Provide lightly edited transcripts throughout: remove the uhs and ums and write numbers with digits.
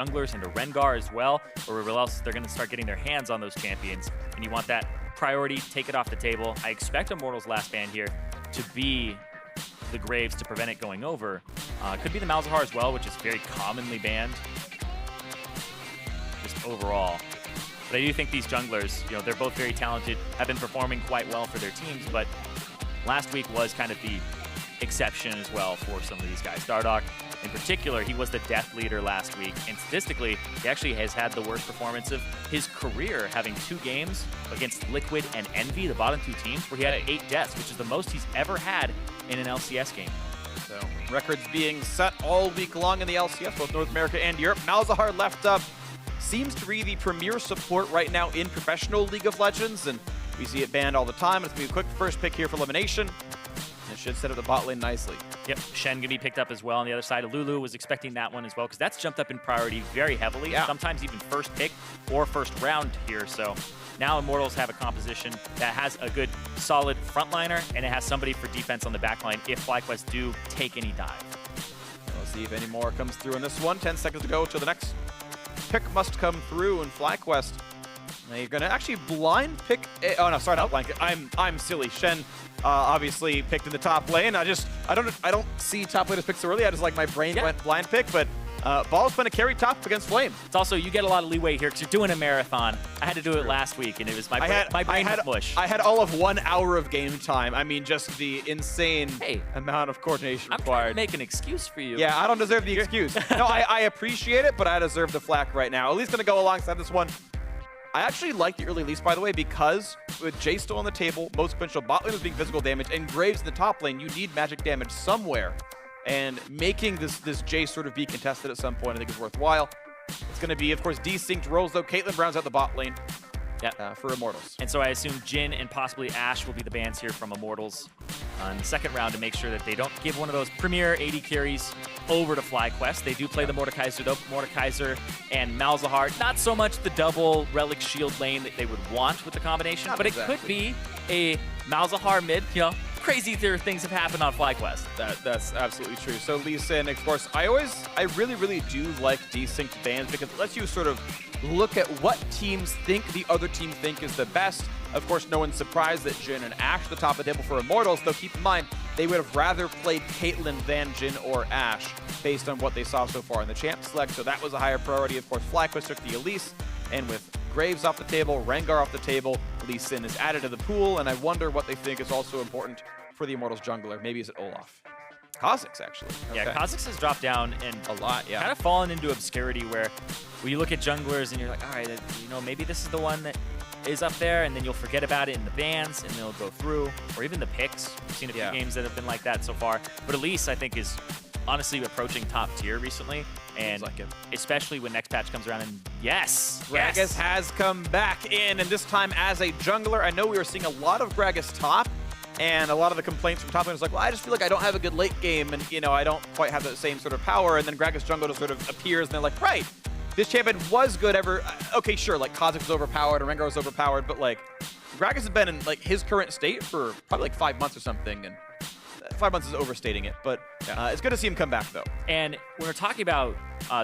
junglers into Rengar as well, or else they're going to start getting their hands on those champions. And you want that priority, take it off the table. I expect Immortals' last ban here to be the Graves to prevent it going over. Could be the Malzahar as well, which is very commonly banned. Just overall. But I do think these junglers, you know, they're both very talented, have been performing quite well for their teams, but last week was kind of the exception as well for some of these guys. Dardoch, in particular, he was the death leader last week, and statistically, he actually has had the worst performance of his career, having 2 games against Liquid and Envy, the bottom 2 teams, where he had 8 deaths, which is the most he's ever had in an LCS game. So, records being set all week long in the LCS, both North America and Europe. Malzahar left up, seems to be the premier support right now in professional League of Legends, and we see it banned all the time. It's going to be a quick first pick here for Lemonnation. It should set up the bot lane nicely. Yep, Shen going to be picked up as well on the other side. Lulu was expecting that one as well, because that's jumped up in priority very heavily, sometimes even first pick or first round here. So now Immortals have a composition that has a good, solid frontliner, and it has somebody for defense on the backline if FlyQuest do take any dive. Let's see if any more comes through in this one. 10 seconds to go to the next pick must come through in FlyQuest. Now you're going to actually blind pick. Oh no, sorry, not blind pick. I'm silly. Shen obviously picked in the top lane. I don't see top laners picked so early. I just like my brain went blind pick, but Ball's going to carry top against Flame. It's also, you get a lot of leeway here because you're doing a marathon. I had to do it last week, and it was my brain was mush. I had all of 1 hour of game time. I mean, just the insane amount of coordination required. I'm trying to make an excuse for you. Yeah, I don't deserve the excuse. No, I appreciate it, but I deserve the flack right now. Elise going to go alongside this one. I actually like the early Elise, by the way, because with Jay still on the table, most potential bot lane was being physical damage, and Graves in the top lane, you need magic damage somewhere. And making this Jay sort of be contested at some point, I think is worthwhile. It's going to be, of course, desynced roles, though. Caitlyn rounds out the bot lane for Immortals. And so I assume Jin and possibly Ashe will be the bans here from Immortals in the second round to make sure that they don't give one of those premier AD carries over to FlyQuest. They do play the Mordekaiser, though. Mordekaiser and Malzahar. Not so much the double Relic Shield lane that they would want with the combination, but it could be a Malzahar mid, you know. Crazier things have happened on FlyQuest. That's absolutely true. So Lisa, and of course, I really do like desynced bans because it lets you sort of look at what teams think the other team think is the best. Of course, no one's surprised that Jin and Ashe at the top of the table for Immortals, though keep in mind, they would have rather played Caitlyn than Jin or Ashe based on what they saw so far in the champ select, so that was a higher priority. Of course, FlyQuest took the Elise, and with Graves off the table, Rengar off the table, Lee Sin is added to the pool, and I wonder what they think is also important for the Immortals jungler. Maybe is it Olleh? Kha'Zix, actually. Okay. Yeah, Kha'Zix has dropped down and a lot, kind of fallen into obscurity where you look at junglers and you're like, all right, you know, maybe this is the one that is up there, and then you'll forget about it in the bans, and they'll go through, or even the picks. We've seen a few games that have been like that so far. But Elise, I think, is honestly approaching top tier recently, and especially when next patch comes around. And Gragas has come back in, and this time as a jungler. I know we were seeing a lot of Gragas top, and a lot of the complaints from top laners like, well, I just feel like I don't have a good late game, and you know, I don't quite have the same sort of power. And then Gragas jungle just sort of appears, and they're like, right, this champion was good ever. Okay, sure, like Kha'Zix was overpowered, and Rengar was overpowered, but like Gragas has been in like his current state for probably like 5 months or something, and 5 months is overstating it, but it's good to see him come back, though. And when we're talking about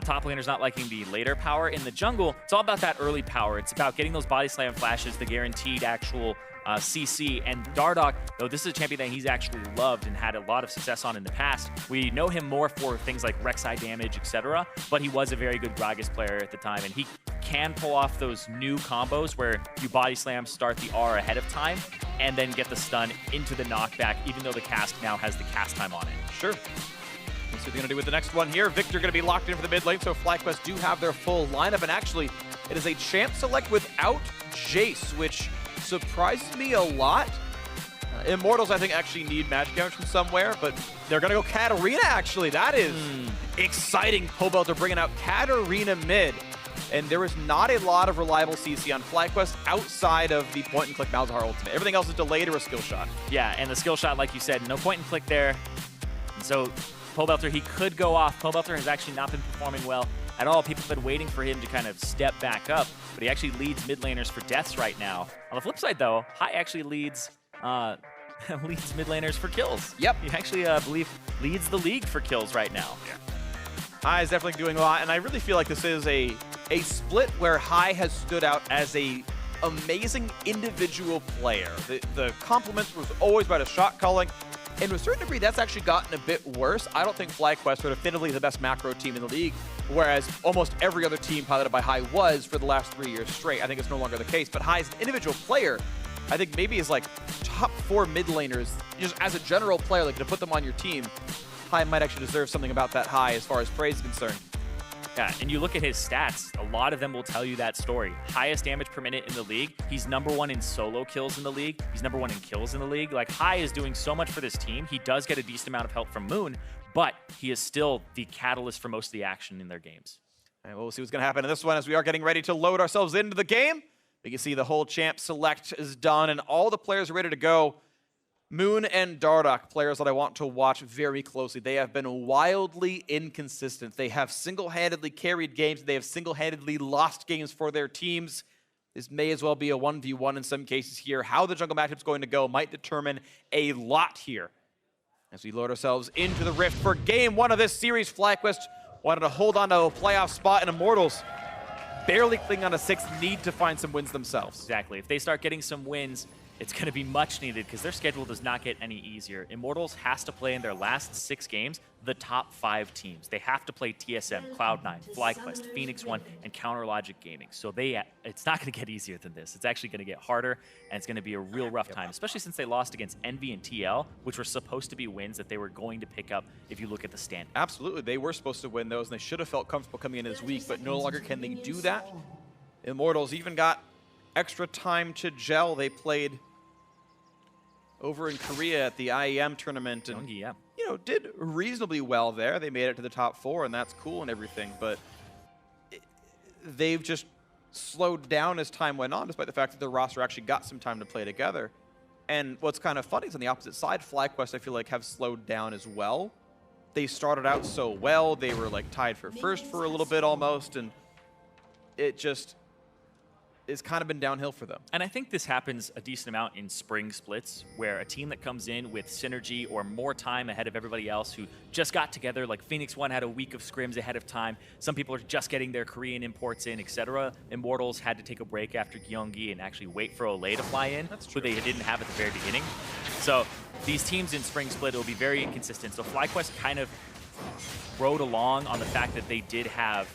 top laners not liking the later power in the jungle, it's all about that early power. It's about getting those body slam flashes, the guaranteed actual CC. And Dardoch, though this is a champion that he's actually loved and had a lot of success on in the past. We know him more for things like Rek'Sai damage, etc., but he was a very good Gragas player at the time, and he can pull off those new combos where you body slam, start the R ahead of time, and then get the stun into the knockback, even though the cast now has the cast time on it. Sure. Let's see what they're going to do with the next one here. Viktor going to be locked in for the mid lane, so FlyQuest do have their full lineup, and actually, it is a champ select without Jace, which surprises me a lot. Immortals, I think, actually need magic damage from somewhere, but they're going to go Katarina, actually. That is exciting. Pobelter bringing out Katarina mid. And there is not a lot of reliable CC on FlyQuest outside of the point-and-click Malzahar ultimate. Everything else is delayed or a skill shot. Yeah, and the skill shot, like you said, no point-and-click there. And so Pobelter, he could go off. Pobelter has actually not been performing well at all. People have been waiting for him to kind of step back up, but he actually leads mid laners for deaths right now. On the flip side, though, Hai actually leads leads mid laners for kills. Yep. He actually, I believe, leads the league for kills right now. Yeah. High is definitely doing a lot, and I really feel like this is a split where High has stood out as a amazing individual player. The compliments was always about his shot calling, and to a certain degree, that's actually gotten a bit worse. I don't think FlyQuest are definitively the best macro team in the league, whereas almost every other team piloted by High was for the last 3 years straight. I think it's no longer the case, but High as an individual player, I think maybe is like top 4 mid laners, just as a general player, like to put them on your team. High might actually deserve something about that High as far as praise is concerned. Yeah, and you look at his stats, a lot of them will tell you that story. Highest damage per minute in the league. He's #1 in solo kills in the league. He's #1 in kills in the league. Like, High is doing so much for this team. He does get a decent amount of help from Moon, but he is still the catalyst for most of the action in their games. All right, well, we'll see what's going to happen in this one as we are getting ready to load ourselves into the game. We can see the whole champ select is done, and all the players are ready to go. Moon and Dardoch, players that I want to watch very closely. They have been wildly inconsistent. They have single-handedly carried games. They have single-handedly lost games for their teams. This may as well be a 1v1 in some cases here. How the jungle matchup's going to go might determine a lot here. As we load ourselves into the Rift for game 1 of this series, FlyQuest wanted to hold on to a playoff spot in Immortals. Barely clinging on a 6, need to find some wins themselves. Exactly. If they start getting some wins, it's going to be much needed because their schedule does not get any easier. Immortals has to play in their last 6 games the top 5 teams. They have to play TSM, Cloud9, FlyQuest, Phoenix One, and Counterlogic Gaming. So it's not going to get easier than this. It's actually going to get harder, and it's going to be a real rough time, especially since they lost against Envy and TL, which were supposed to be wins that they were going to pick up if you look at the standings. Absolutely. They were supposed to win those, and they should have felt comfortable coming in this week, but no longer can they do that. Immortals even got extra time to gel. They played over in Korea at the IEM tournament and you know, did reasonably well there. They made it to the top 4, and that's cool and everything, but they've just slowed down as time went on, despite the fact that the roster actually got some time to play together. And what's kind of funny is on the opposite side, FlyQuest, I feel like, have slowed down as well. They started out so well. They were like tied for first for a little bit almost, and it just it's kind of been downhill for them. And I think this happens a decent amount in spring splits, where a team that comes in with synergy or more time ahead of everybody else who just got together, like Phoenix One had a week of scrims ahead of time. Some people are just getting their Korean imports in, etc. Immortals had to take a break after Gyeonggi and actually wait for Olleh to fly in, who they didn't have at the very beginning. So these teams in spring split will be very inconsistent. So FlyQuest kind of rode along on the fact that they did have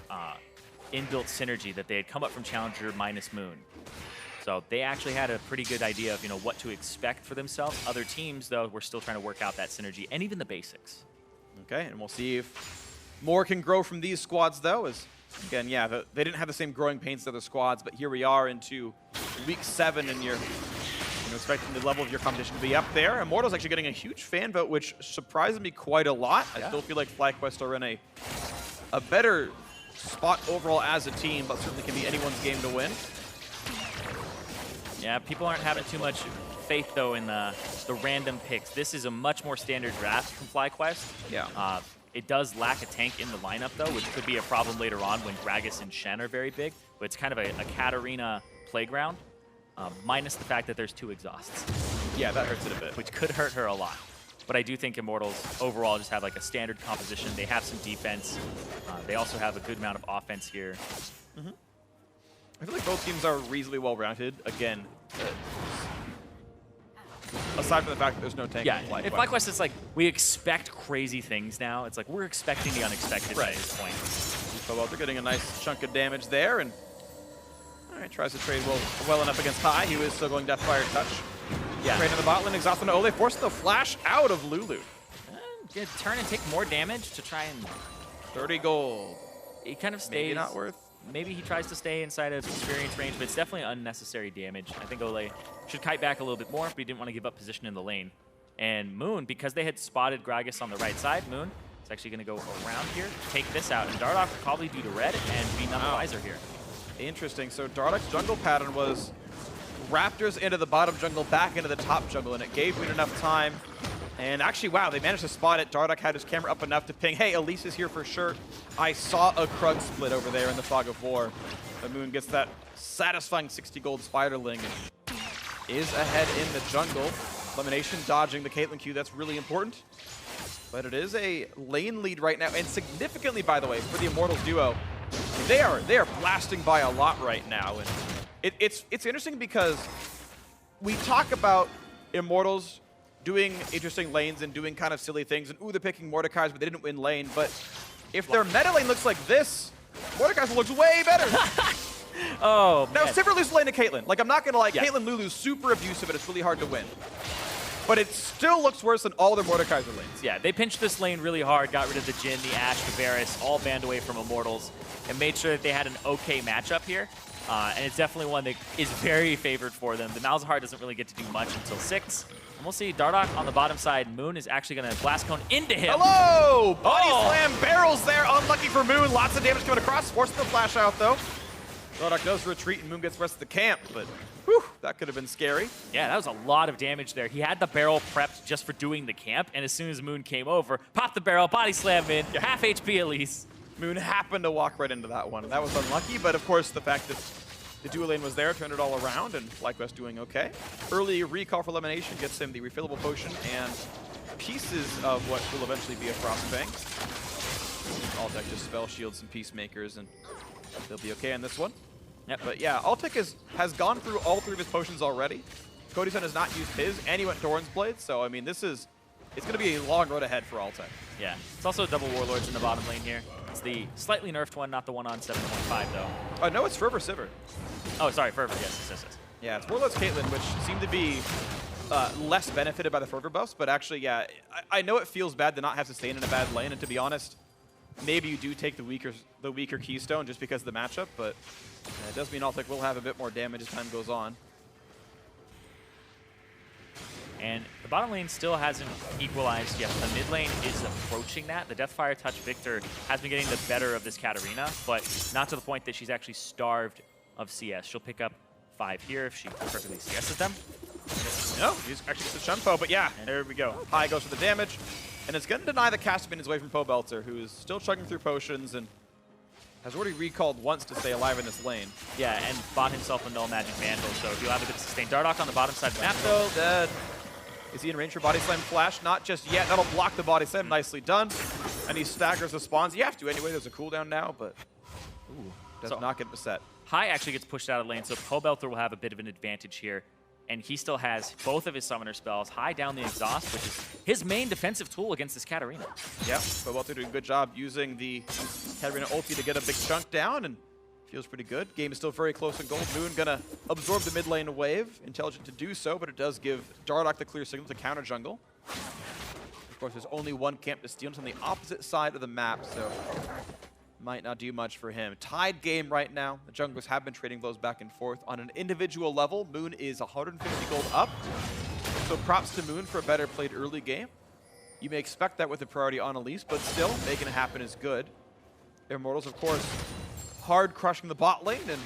inbuilt synergy, that they had come up from Challenger minus Moon. So they actually had a pretty good idea of, you know, what to expect for themselves. Other teams, though, were still trying to work out that synergy and even the basics. Okay, and we'll see if more can grow from these squads, though, as, again, yeah, they didn't have the same growing pains as other squads, but here we are into week 7, and you're expecting the level of your competition to be up there. Immortals actually getting a huge fan vote, which surprised me quite a lot. I still feel like FlyQuest are in a better spot overall as a team, but certainly can be anyone's game to win. Yeah, people aren't having too much faith, though, in the random picks. This is a much more standard draft from FlyQuest. Yeah. It does lack a tank in the lineup, though, which could be a problem later on when Gragas and Shen are very big. But it's kind of a Katarina playground, minus the fact that there's 2 exhausts. Yeah, that hurts it a bit. Which could hurt her a lot. But I do think Immortals overall just have like a standard composition. They have some defense. They also have a good amount of offense here. I feel like both teams are reasonably well-rounded. Again, aside from the fact that there's no tank in FlyQuest. In FlyQuest, it's like we expect crazy things now. It's like we're expecting the unexpected at this point. Pobelter getting a nice chunk of damage there, and all right, tries to trade well enough against High. He was still going Deathfire Touch. Yeah. Trade in the bot lane, exhausting Olleh, forcing the flash out of Lulu. Turn and take more damage to try and 30 gold. He kind of stays. Maybe not worth. Maybe he tries to stay inside of experience range, but it's definitely unnecessary damage. I think Olleh should kite back a little bit more, but he didn't want to give up position in the lane. And Moon, because they had spotted Gragas on the right side, Moon is actually going to go around here, take this out, and Dardoch will probably do to red and be none the wiser here. Interesting. So Dardoch's jungle pattern was Raptors into the bottom jungle, back into the top jungle, and it gave Moon enough time. And actually, wow, they managed to spot it. Dardoch had his camera up enough to ping, hey, Elise is here for sure. I saw a Krug split over there in the fog of war. The Moon gets that satisfying 60 gold Spiderling and is ahead in the jungle. Lemonnation dodging the Caitlyn Q, that's really important. But it is a lane lead right now, and significantly, by the way, for the Immortals duo. They are blasting by a lot right now, and it's interesting because we talk about Immortals doing interesting lanes and doing kind of silly things, and ooh, they're picking Mordekai's, but they didn't win lane. But if their meta lane looks like this, Mordekai's looks way better. Oh, now man. Sivir loses lane to Caitlyn. Like, I'm not gonna lie, Yeah. Caitlyn Lulu's super abusive, and it's really hard to win. But it still looks worse than all their Mordekaiser lanes. Yeah, they pinched this lane really hard, got rid of the Jhin, the Ashe, the Varus, all banned away from Immortals, and made sure that they had an okay matchup here. And it's definitely one that is very favored for them. The Malzahar doesn't really get to do much until 6. And we'll see Dardoch on the bottom side. Moon is actually going to Blast Cone into him. Hello! Body Oh. slam barrels there. Unlucky for Moon. Lots of damage coming across. Forcing the flash out, though. Dardoch does retreat, and Moon gets the rest of the camp. But, whew, that could have been scary. Yeah, that was a lot of damage there. He had the barrel prepped just for doing the camp, and as soon as Moon came over, popped the barrel, body slam in, half HP Elise. Moon happened to walk right into that one. That was unlucky, but of course the fact that the dual lane was there turned it all around, and FlyQuest doing okay. Early recall for Lemonnation gets him the refillable potion and pieces of what will eventually be a Frostfang. Altec just spell shields and peacemakers, and they'll be okay on this one. Yep. But yeah, Altec has gone through all 3 of his potions already. Cody Sun has not used his, and he went Doran's Blade, so I mean, it's going to be a long road ahead for Altec. Yeah, it's also double Warlords in the bottom lane here. It's the slightly nerfed one, not the one on 7.5, though. No, it's Fervor Sivir. Oh, sorry, Fervor, yes. Yeah, it's Warlords Caitlyn, which seem to be less benefited by the Fervor buffs, but actually, yeah, I know it feels bad to not have sustain in a bad lane, and to be honest, maybe you do take the weaker Keystone just because of the matchup, but it does mean Altec will have a bit more damage as time goes on. And the bottom lane still hasn't equalized yet. The mid lane is approaching that. The Deathfire Touch Viktor has been getting the better of this Katarina, but not to the point that she's actually starved of CS. She'll pick up 5 here if she perfectly CS's them. No, he's actually gets the Shunpo, but yeah, there we go. High goes for the damage, and it's going to deny the cast minions away from Pobelter, who is still chugging through potions and has already recalled once to stay alive in this lane. Yeah, and bought himself a Null Magic Mantle, so he'll have a good sustain. Dardoch on the bottom side of the map, Though, dead. Is he in range for Body Slam Flash? Not just yet. That'll block the Body Slam. Nicely done. And he staggers the spawns. You have to anyway. There's a cooldown now, but does not get beset. High actually gets pushed out of lane, so Pobelter will have a bit of an advantage here. And he still has both of his summoner spells. High down the exhaust, which is his main defensive tool against this Katarina. Yeah, Pobelter doing a good job using the Katarina ulti to get a big chunk down, and feels pretty good. Game is still very close in gold. Moon gonna absorb the mid lane wave. Intelligent to do so, but it does give Dardoch the clear signal to counter jungle. Of course, there's only one camp to steal. It's on the opposite side of the map, so might not do much for him. Tied game right now. The junglers have been trading blows back and forth. On an individual level, Moon is 150 gold up. So props to Moon for a better played early game. You may expect that with the priority on Elise, but still, making it happen is good. Immortals, of course, hard crushing the bot lane, and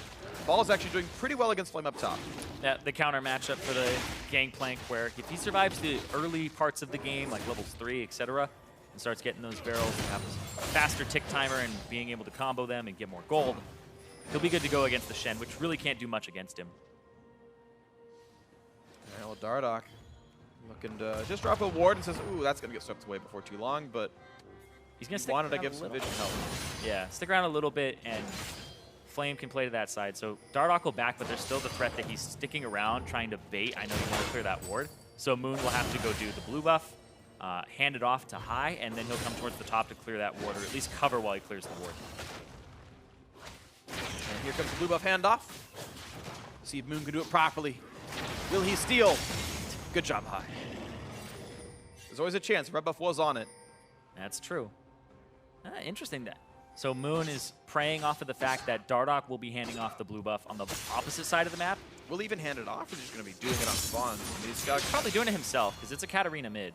Ball is actually doing pretty well against Flame up top. Yeah, the counter matchup for the Gangplank, where if he survives the early parts of the game, like levels 3, etc., and starts getting those barrels and have a faster tick timer and being able to combo them and get more gold, he'll be good to go against the Shen, which really can't do much against him. Well, Dardoch looking to just drop a ward and says, ooh, that's going to get swept away before too long, but he's going to wanted to give some vision help. Yeah, stick around a little bit, and Flame can play to that side. So Dardoch will back, but there's still the threat that he's sticking around trying to bait. I know you want to clear that ward. So Moon will have to go do the blue buff, hand it off to High, and then he'll come towards the top to clear that ward, or at least cover while he clears the ward. And here comes the blue buff handoff. See if Moon can do it properly. Will he steal? Good job, High. There's always a chance. Red buff was on it. That's true. Interesting that. So Moon is preying off of the fact that Dardoch will be handing off the blue buff on the opposite side of the map. Will he even hand it off, or just going to be doing it on spawns? I mean, he's Probably doing it himself, because it's a Katarina mid.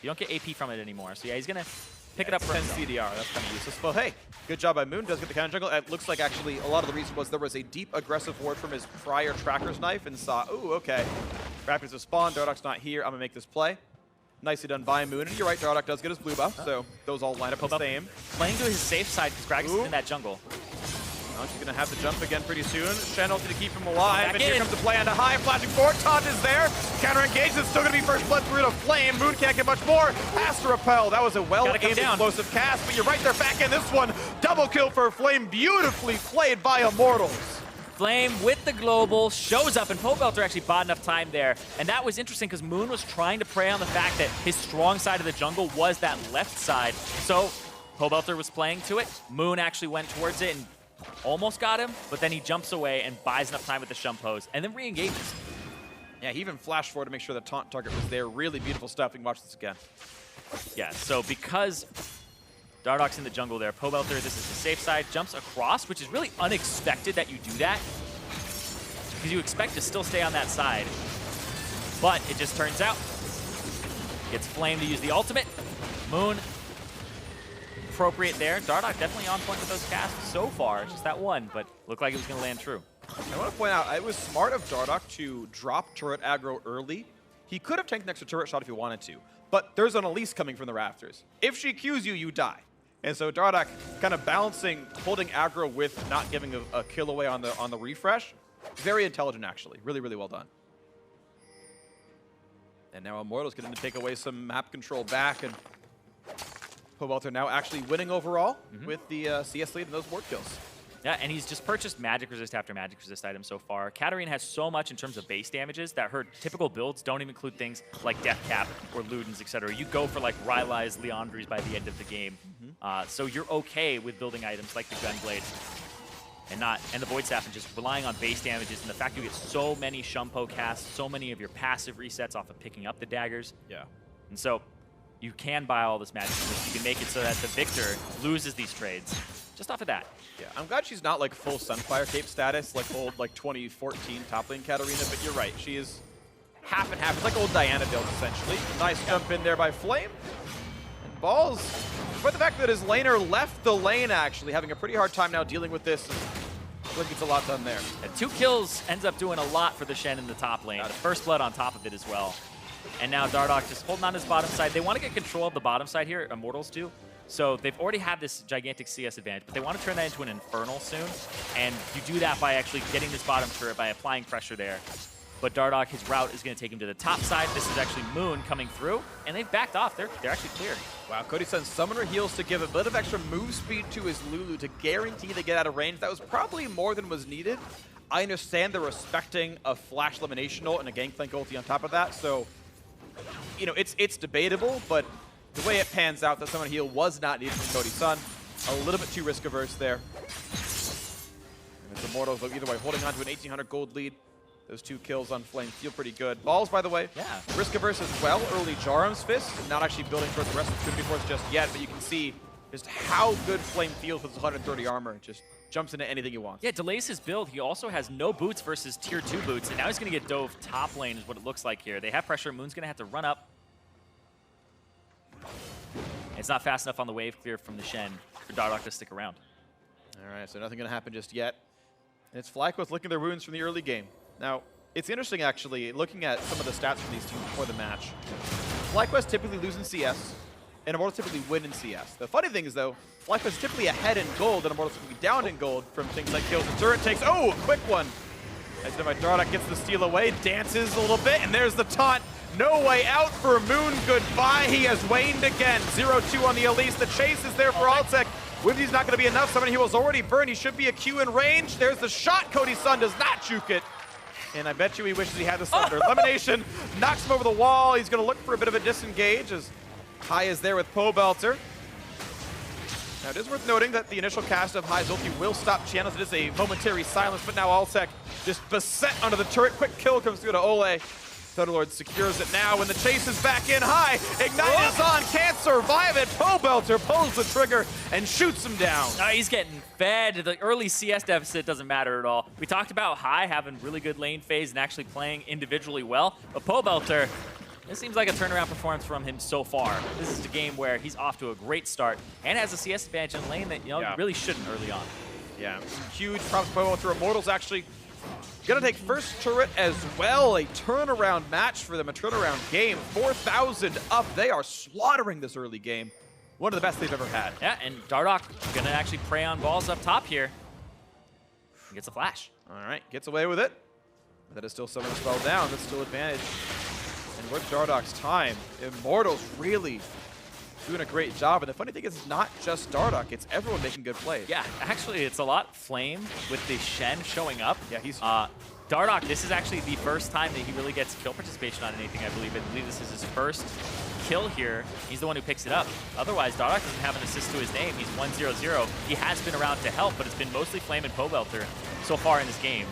You don't get AP from it anymore. So yeah, he's going to pick it up for 10 himself. CDR. That's kind of useless. But hey, good job by Moon. Does get the counter jungle. It looks like actually a lot of the reason was there was a deep aggressive ward from his prior Tracker's Knife and saw, ooh, okay. Rapids a spawn. Dardoch's not here. I'm going to make this play. Nicely done by Moon. And you're right, Dardoch does get his blue buff, so those all line up the same. Playing to his safe side because Gragas is in that jungle. Now she's going to have the jump again pretty soon. Shen ulti to keep him alive, and here in. comes the play on the high, flashing forward. Taunt is there. Counter engaged. It's still going to be first blood through to Flame. Moon can't get much more. Has to repel. That was a well-aimed explosive cast, but you're right there back in this one. Double kill for Flame. Beautifully played by Immortals. Flame with the global shows up, and Pobelter actually bought enough time there. And that was interesting because Moon was trying to prey on the fact that his strong side of the jungle was that left side. So Pobelter was playing to it. Moon actually went towards it and almost got him, but then he jumps away and buys enough time with the Shun pose and then re-engages. Yeah, he even flashed forward to make sure the taunt target was there. Really beautiful stuff. We can watch this again. Yeah, so because Dardoch's in the jungle there, Pobelter, this is the safe side, jumps across, which is really unexpected that you do that because you expect to still stay on that side. But it just turns out, gets Flame to use the ultimate. Moon, appropriate there. Dardoch definitely on point with those casts so far. Just that one, but looked like it was going to land true. I want to point out, it was smart of Dardoch to drop turret aggro early. He could have tanked an extra turret shot if he wanted to, but there's an Elise coming from the rafters. If she Qs you, you die. And so Dardoch kind of balancing, holding aggro with not giving a kill away on the refresh. Very intelligent, actually. Really, really well done. And now Immortals getting to take away some map control back, and Pobelter now actually winning overall with the CS lead and those ward kills. Yeah, and he's just purchased magic resist after magic resist items so far. Katarina has so much in terms of base damages that her typical builds don't even include things like Death Cap or Ludens, etc. You go for like Rylai's, Leandri's by the end of the game. So you're okay with building items like the Gunblade and the Void Staff and just relying on base damages and the fact you get so many Shumpo casts, so many of your passive resets off of picking up the daggers. Yeah. And so you can buy all this magic resist. You can make it so that the Viktor loses these trades just off of that. Yeah, I'm glad she's not like full Sunfire Cape status, like old like 2014 top lane Katarina, but you're right, she is half and half. It's like old Diana build, essentially. Nice jump in there by Flame. And Balls, despite the fact that his laner left the lane, actually, having a pretty hard time now dealing with this. I feel like it's a lot done there. And 2 kills ends up doing a lot for the Shen in the top lane. First blood on top of it as well. And now Dardoch just holding on his bottom side. They want to get control of the bottom side here, Immortals do. So they've already had this gigantic CS advantage, but they want to turn that into an Infernal soon. And you do that by actually getting this bottom turret, by applying pressure there. But Dardoch, his route is going to take him to the top side. This is actually Moon coming through, and they've backed off. They're actually clear. Wow, Cody Sun summoner heals to give a bit of extra move speed to his Lulu to guarantee they get out of range. That was probably more than was needed. I understand they're respecting a flash Lemonnation ult and a Gangplank ulti on top of that, so you know, it's debatable, but the way it pans out, that summoner heal was not needed from Cody Sun. A little bit too risk averse there. And it's Immortals, though, either way, holding on to an 1,800 gold lead. Those 2 kills on Flame feel pretty good. Balls, by the way, risk averse as well. Early Jarum's Fist, not actually building towards the rest of the 2v4s just yet, but you can see just how good Flame feels with his 130 armor. Just jumps into anything he wants. Yeah, delays his build. He also has no boots versus tier 2 boots, and now he's going to get dove top lane is what it looks like here. They have pressure. Moon's going to have to run up. It's not fast enough on the wave clear from the Shen for Dardoch to stick around. All right, so nothing going to happen just yet. And it's FlyQuest looking at their wounds from the early game. Now, it's interesting, actually, looking at some of the stats from these teams before the match. FlyQuest typically lose in CS, and Immortals typically win in CS. The funny thing is, though, FlyQuest is typically ahead in gold, and Immortals typically down in gold from things like kills and turret takes. Oh, quick one! As Dardoch gets the steal away, dances a little bit, and there's the taunt. No way out for Moon. Goodbye. He has waned again. 0-2 on the Elise. The chase is there for Altec. Wimsy's not going to be enough. Somebody he was already burned. He should be a Q in range. There's the shot. Cody Sun does not juke it. And I bet you he wishes he had the thunder. Lemonnation knocks him over the wall. He's going to look for a bit of a disengage as High is there with Pobelter. Now it is worth noting that the initial cast of High's ulti will stop channels. It is a momentary silence, but now Altec just beset under the turret. Quick kill comes through to Olleh. Thunderlord secures it now when the chase is back in. High, Ignite is on, can't survive it. Pobelter pulls the trigger and shoots him down. He's getting fed. The early CS deficit doesn't matter at all. We talked about High having really good lane phase and actually playing individually well, but Pobelter, this seems like a turnaround performance from him so far. This is the game where he's off to a great start and has a CS advantage in lane that you really shouldn't early on. Yeah, huge props to Pobelter. Immortals actually gonna take first turret as well. A turnaround match for them, a turnaround game. 4,000 up. They are slaughtering this early game. One of the best they've ever had. Yeah, and Dardoch gonna actually prey on balls up top here. gets a flash. All right, gets away with it. That is still summoning spell down. That's still advantage. And with Dardoch's time, Immortals really doing a great job. And the funny thing is, it's not just Dardoch, it's everyone making good plays. Yeah, actually, it's a lot Flame with the Shen showing up. Yeah, he's... Dardoch, this is actually the first time that he really gets kill participation on anything, I believe. I believe this is his first kill here. He's the one who picks it up. Otherwise, Dardoch doesn't have an assist to his name. He's 1-0-0. He has been around to help, but it's been mostly Flame and Pobelter so far in this game.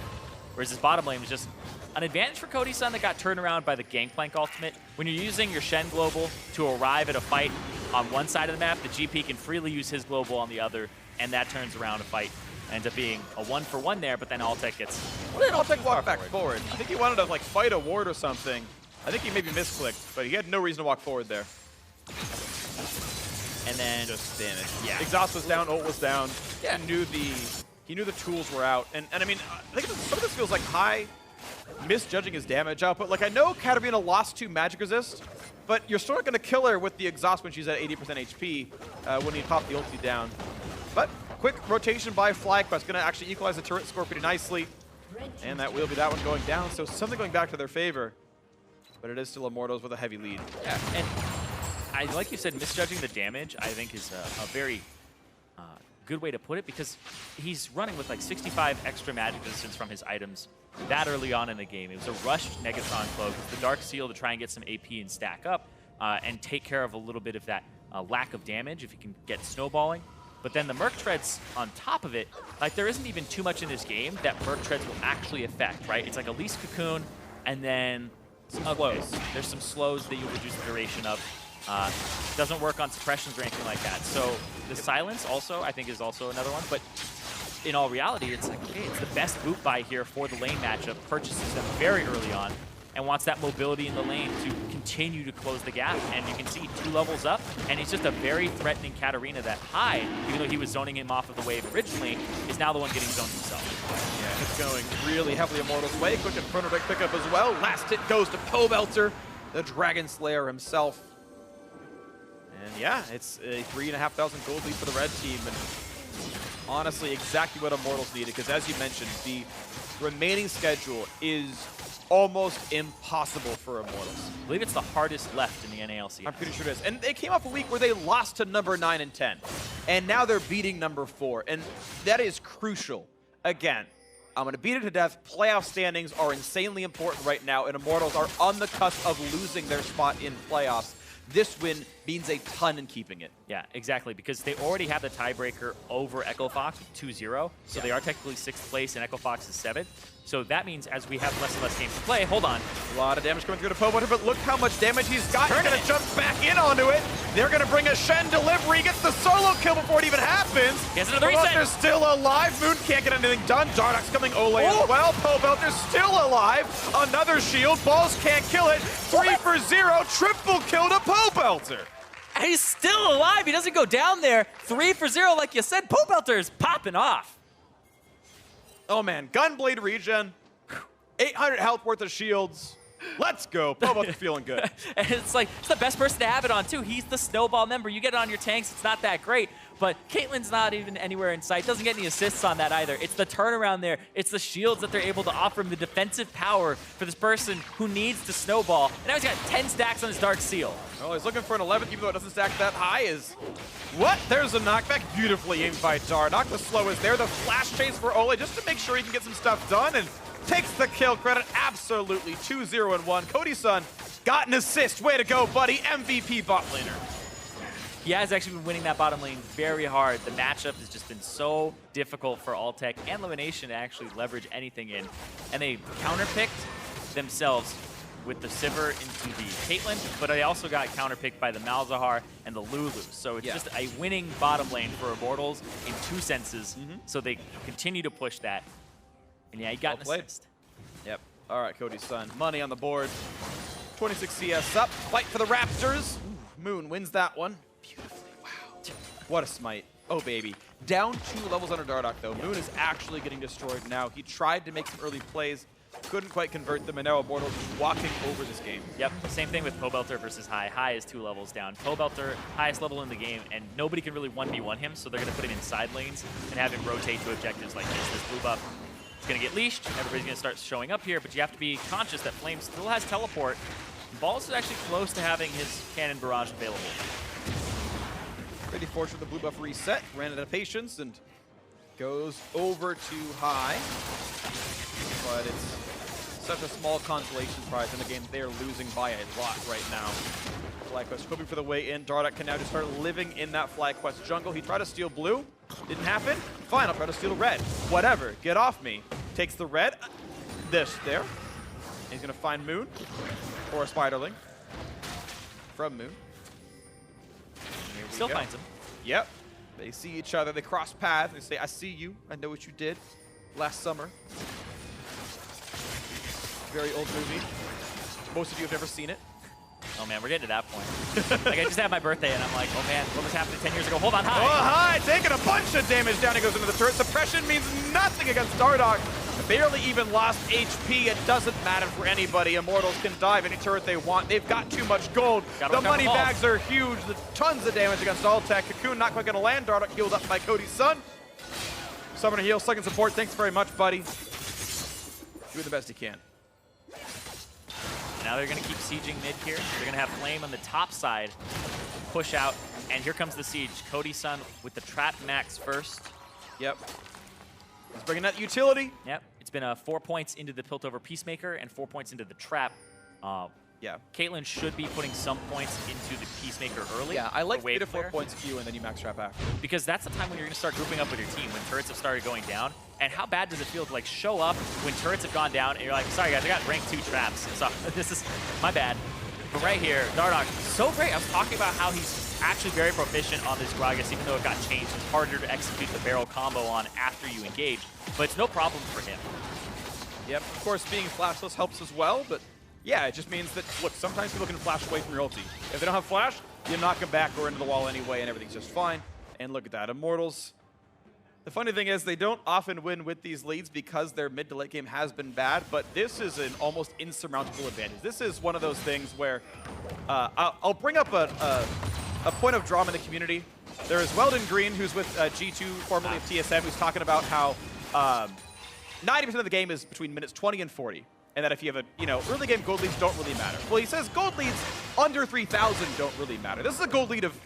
Whereas his bottom lane was just an advantage for Cody Sun that got turned around by the Gangplank ultimate. When you're using your Shen global to arrive at a fight on one side of the map, the GP can freely use his global on the other, and that turns around a fight. Ends up being a 1-for-1 there, but then Altec gets... What did Altec walk back forward? I think he wanted to like fight a ward or something. I think he maybe misclicked, but he had no reason to walk forward there. And then... Just damage. Yeah. Exhaust was down, ult was down. Yeah. He knew the tools were out. And I mean, I think some of this feels like high misjudging his damage output. Like, I know Katarina lost 2 magic resist, but you're sort of going to kill her with the exhaust when she's at 80% HP when he popped the ulti down. But quick rotation by FlyQuest, going to actually equalize the turret score pretty nicely. And that will be that one going down, so something going back to their favor. But it is still Immortals with a heavy lead. Yeah, and like you said, misjudging the damage, I think, is a very good way to put it, because he's running with like 65 extra magic resistance from his items that early on in the game. It was a rushed Megatron Cloak, the Dark Seal to try and get some AP and stack up and take care of a little bit of that lack of damage if you can get snowballing. But then the Merc Treads on top of it, like there isn't even too much in this game that Merc Treads will actually affect, right? It's like Elise Cocoon and then some slows. There's some slows that you reduce the duration of. Doesn't work on suppressions or anything like that. So the silence also, I think, is also another one. But in all reality, it's like, okay, it's the best boot buy here for the lane matchup. Purchases them very early on and wants that mobility in the lane to continue to close the gap. And you can see 2 levels up, and he's just a very threatening Katarina that Hyde, even though he was zoning him off of the wave originally, is now the one getting zoned himself. Yeah, it's going really heavily Immortals' way. Quick and Chrono Deck pickup as well. Last hit goes to Pobelter, the Dragon Slayer himself. And yeah, it's a 3,500 gold lead for the red team. And honestly, exactly what Immortals needed, because as you mentioned, the remaining schedule is almost impossible for Immortals. I believe it's the hardest left in the NALCS. I'm pretty sure it is. And they came off a week where they lost to number 9 and 10. And now they're beating number 4. And that is crucial. Again, I'm going to beat it to death. Playoff standings are insanely important right now, and Immortals are on the cusp of losing their spot in playoffs. This win means a ton in keeping it. Yeah, exactly, because they already have the tiebreaker over Echo Fox with 2-0, so they are technically 6th place and Echo Fox is 7th. So that means as we have less and less games to play, hold on. A lot of damage coming through to Pobelter, but look how much damage he's got. He's going to jump back in onto it. They're going to bring a Shen delivery. He gets the solo kill before it even happens. He has another reset. Pobelter's still alive. Moon can't get anything done. Dardoch's coming Olleh as well. Pobelter's still alive. Another shield. Balls can't kill it. 3 for 0. Triple kill to Pobelter. And he's still alive. He doesn't go down there. 3 for 0, like you said. Pobelter is popping off. Oh man, Gunblade regen, 800 health worth of shields. Let's go. Pobelter feeling good. And it's like, it's the best person to have it on too. He's the snowball member. You get it on your tanks, it's not that great. But Caitlyn's not even anywhere in sight. Doesn't get any assists on that either. It's the turnaround there. It's the shields that they're able to offer him, the defensive power for this person who needs to snowball. And now he's got 10 stacks on his Dark Seal. Oh, he's looking for an 11th, even though it doesn't stack that high. What? There's a knockback. Beautifully aimed by Dardoch. The slow is there. The flash chase for Olleh just to make sure he can get some stuff done. And takes the kill credit. Absolutely. 2-0-1. Cody Sun got an assist. Way to go, buddy. MVP bot laner. He has actually been winning that bottom lane very hard. The matchup has just been so difficult for Altec and Lemonnation to actually leverage anything in. And they counterpicked themselves with the Sivir into the Caitlyn, but they also got counterpicked by the Malzahar and the Lulu. So it's just a winning bottom lane for Immortals in 2 senses. So they continue to push that. And yeah, he got an assist. Yep. All right, Cody Sun. Money on the board. 26 CS up. Fight for the Raptors. Ooh, Moon wins that one. Beautifully. Wow. What a smite. Oh, baby. Down 2 levels under Dardoch, though. Moon is actually getting destroyed now. He tried to make some early plays. couldn't quite convert them, and now Immortals is walking over this game. Yep, same thing with Pobelter versus High. High is 2 levels down. Pobelter, highest level in the game, and nobody can really 1v1 him, so they're going to put him in side lanes and have him rotate to objectives like this. This blue buff is going to get leashed. Everybody's going to start showing up here, but you have to be conscious that Flame still has teleport. Balls is actually close to having his cannon barrage available. Pretty fortunate the blue buff reset, ran out of patience, and goes over to High. But it's such a small consolation prize in a game they are losing by a lot right now. FlyQuest hoping for the way in. Dardoch can now just start living in that FlyQuest jungle. He tried to steal blue. Didn't happen. Fine, I'll try to steal red. Whatever. Get off me. Takes the red. This there. He's going to find Moon. Or a Spiderling. From Moon. Still finds him. Yep. They see each other. They cross paths. They say, I see you. I know what you did last summer. Very old movie. Most of you have never seen it. Oh man, we're getting to that point. Like I just had my birthday and I'm like, oh man, what was happening 10 years ago? Hold on, High. Oh, High taking a bunch of damage down. He goes into the turret. Suppression means nothing against Dardoch. Barely even lost HP. It doesn't matter for anybody. Immortals can dive any turret they want. They've got too much gold. The money bags are huge. Tons of damage against Altec. Cocoon not quite going to land. Dardoch healed up by Cody Sun. Summoner heal, second support. Thanks very much, buddy. Doing the best he can. Now they're going to keep sieging mid here. They're going to have Flame on the top side, push out, and here comes the siege. Cody Sun with the trap max first. Yep. He's bringing that utility. Yep. It's been 4 points into the Piltover Peacemaker and 4 points into the trap. Yeah. Caitlyn should be putting some points into the Peacemaker early. Yeah, I like 3 to 4 player. points queue and then you max trap after. Because that's the time when you're going to start grouping up with your team, when turrets have started going down. And how bad does it feel to like show up when turrets have gone down and you're like, sorry guys, I got rank 2 traps. So this is my bad. But right here, Dardoch, so great. I was talking about how he's actually very proficient on this Gragas, even though it got changed. It's harder to execute the barrel combo on after you engage. But it's no problem for him. Yep, of course being flashless helps as well, but yeah, it just means that, look, sometimes people can flash away from your ulti. If they don't have flash, you knock them back or into the wall anyway and everything's just fine. And look at that, Immortals. The funny thing is they don't often win with these leads because their mid to late game has been bad, but this is an almost insurmountable advantage. This is one of those things where I'll bring up a point of drama in the community. There is Weldon Green, who's with G2, formerly of TSM, who's talking about how 90% of the game is between minutes 20 and 40. And that if you have early game gold leads don't really matter. Well, he says gold leads under 3,000 don't really matter. This is a gold lead of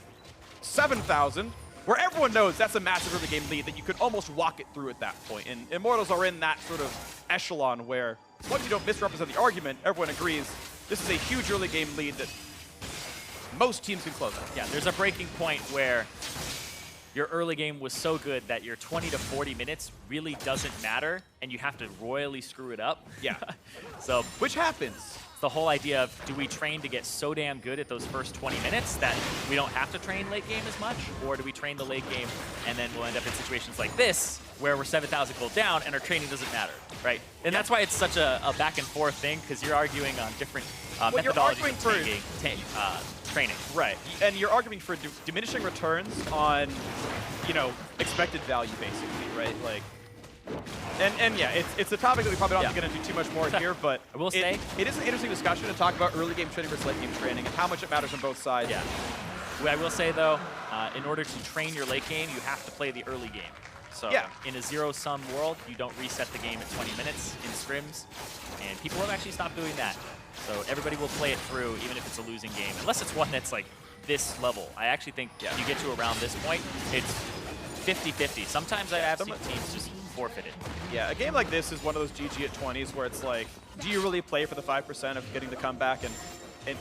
7,000, where everyone knows that's a massive early game lead that you could almost walk it through at that point. And Immortals are in that sort of echelon where, as long as you don't misrepresent the argument, everyone agrees this is a huge early game lead that most teams can close out. Yeah, there's a breaking point where your early game was so good that your 20 to 40 minutes really doesn't matter, and you have to royally screw it up. Yeah. So, which happens. The whole idea of, do we train to get so damn good at those first 20 minutes that we don't have to train late game as much? Or do we train the late game and then we'll end up in situations like this, where we're 7,000 gold down and our training doesn't matter, right? And that's why it's such a back and forth thing, because you're arguing on different methodologies of training. Right, and you're arguing for diminishing returns on, expected value, basically, right? Like, and yeah, it's a topic that we probably don't get into too much more here, but I will say it is an interesting discussion to talk about early game training versus late game training and how much it matters on both sides. Yeah. I will say though, in order to train your late game, you have to play the early game. So in a zero-sum world, you don't reset the game at 20 minutes in scrims, and people have actually stopped doing that. So everybody will play it through, even if it's a losing game, unless it's one that's like this level. I actually think if you get to around this point, it's 50-50. Sometimes I have seen teams just forfeit it. Yeah, a game like this is one of those GG at 20s where it's like, do you really play for the 5% of getting the comeback? And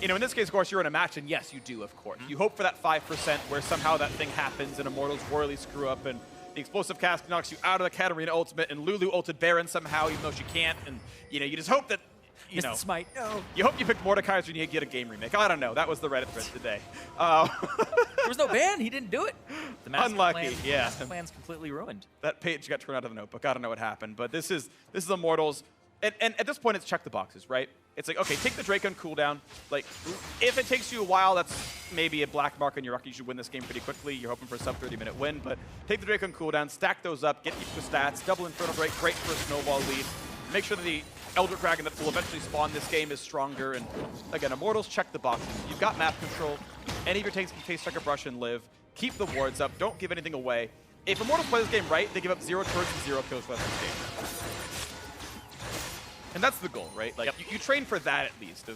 in this case, of course, you're in a match, and yes, you do, of course. You hope for that 5% where somehow that thing happens and Immortals royally screw up and the explosive cast knocks you out of the Katarina ultimate and Lulu ulted Baron somehow, even though she can't. And, you just hope that, Smite, no. You hope you picked Mordekaiser and you get a game remake. I don't know. That was the Reddit thread today. There was no ban. He didn't do it. The master Unlucky, yeah. The plan's completely ruined. That page got turned out of the notebook. I don't know what happened, but this is Immortals. And at this point, it's check the boxes, right? It's like, okay, take the Drake on cooldown. Like, if it takes you a while, that's maybe a black mark on your luck. You should win this game pretty quickly. You're hoping for a sub-30-minute win, but take the Drake on cooldown, stack those up, get the stats, double Infernal Drake, great for a snowball lead. Make sure that the Elder Dragon that will eventually spawn this game is stronger. And again, Immortals check the boxes. You've got map control. Any of your tanks can face Checker Brush and live. Keep the wards up. Don't give anything away. If Immortals play this game right, they give up 0 turrets and 0 kills for this game. And that's the goal, right? Like, you train for that at least.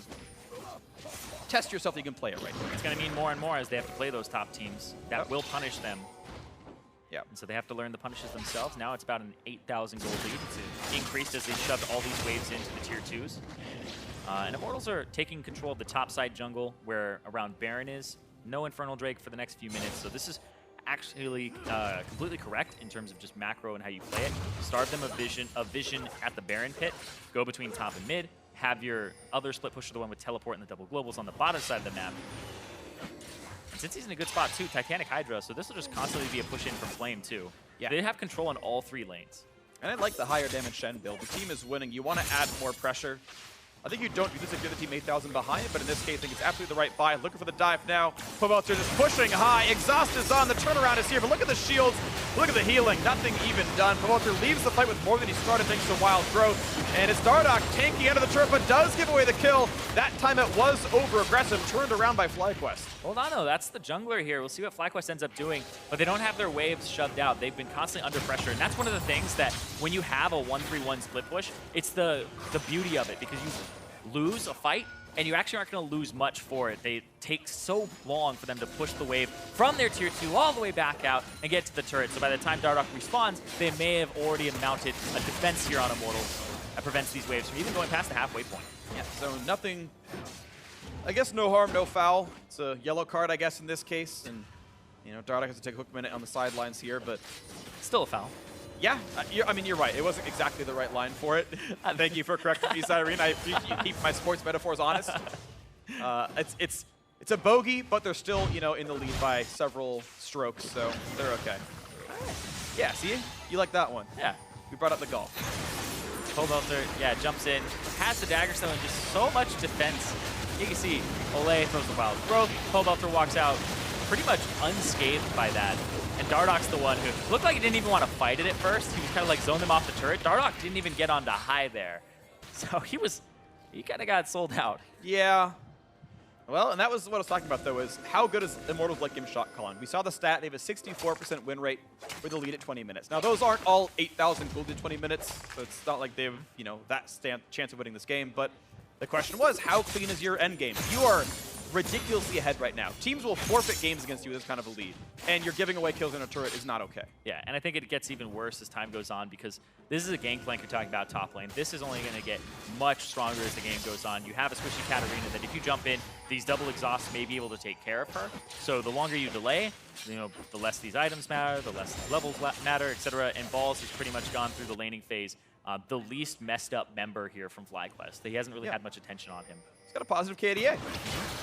Test yourself that you can play it right. It's going to mean more and more as they have to play those top teams that will punish them. Yeah. And so they have to learn the punishes themselves. Now it's about an 8,000 gold lead. It's increased as they shoved all these waves into the tier 2s. And Immortals are taking control of the top side jungle where around Baron is. No Infernal Drake for the next few minutes. So this is actually completely correct in terms of just macro and how you play it. Starve them of vision at the Baron pit. Go between top and mid. Have your other split pusher, the one with teleport and the double globals on the bottom side of the map. And since he's in a good spot too, Titanic Hydra, so this will just constantly be a push in from Flame too. Yeah. They have control on all 3 lanes. And I like the higher damage Shen build. The team is winning. You want to add more pressure. I think you don't do this if you're the team 8,000 behind, but in this case, I think it's absolutely the right buy. Looking for the dive now. Pobelter just pushing high. Exhaust is on. The turnaround is here, but look at the shields. Look at the healing. Nothing even done. Pobelter leaves the fight with more than he started thanks to wild growth. And it's Dardoch tanking out of the turret, but does give away the kill. That time it was over-aggressive, turned around by FlyQuest. Hold on, though. That's the jungler here. We'll see what FlyQuest ends up doing, but they don't have their waves shoved out. They've been constantly under pressure, and that's one of the things that when you have a 1-3-1 split push, it's the beauty of it, because you lose a fight, and you actually aren't going to lose much for it. They take so long for them to push the wave from their tier 2 all the way back out and get to the turret. So by the time Dardoch respawns, they may have already mounted a defense here on Immortals that prevents these waves from even going past the halfway point. Yeah, so nothing, I guess no harm, no foul. It's a yellow card, I guess, in this case. And, you know, Dardoch has to take a quick minute on the sidelines here, but still a foul. Yeah, I mean, you're right. It wasn't exactly the right line for it. Thank you for correcting me, Zirene. You keep my sports metaphors honest. It's a bogey, but they're still, you know, in the lead by several strokes, so they're okay. Yeah, see? You like that one. Yeah. We brought up the golf. Pobelter, yeah, jumps in, has the dagger stone, and just so much defense. You can see Olleh throws the wild growth. Pobelter walks out pretty much unscathed by that. And Dardoch's the one who looked like he didn't even want to fight it at first. He was kind of like zoned them off the turret. Dardoch didn't even get onto high there. So he kind of got sold out. Yeah. Well, and that was what I was talking about, though, is how good is Immortals late game shot calling? We saw the stat. They have a 64% win rate with the lead at 20 minutes. Now, those aren't all 8,000 gold at 20 minutes, so it's not like they have, you know, that chance of winning this game. But the question was, how clean is your end game? You are ridiculously ahead right now. Teams will forfeit games against you with this kind of a lead, and you're giving away kills in a turret is not okay. Yeah, and I think it gets even worse as time goes on, because this is a Gangplank you're talking about top lane. This is only going to get much stronger as the game goes on. You have a squishy Katarina that if you jump in, these double exhausts may be able to take care of her. So the longer you delay, you know, the less these items matter, the less levels matter, etc. And Balls has pretty much gone through the laning phase. The least messed up member here from FlyQuest. He hasn't really had much attention on him. He's got a positive KDA.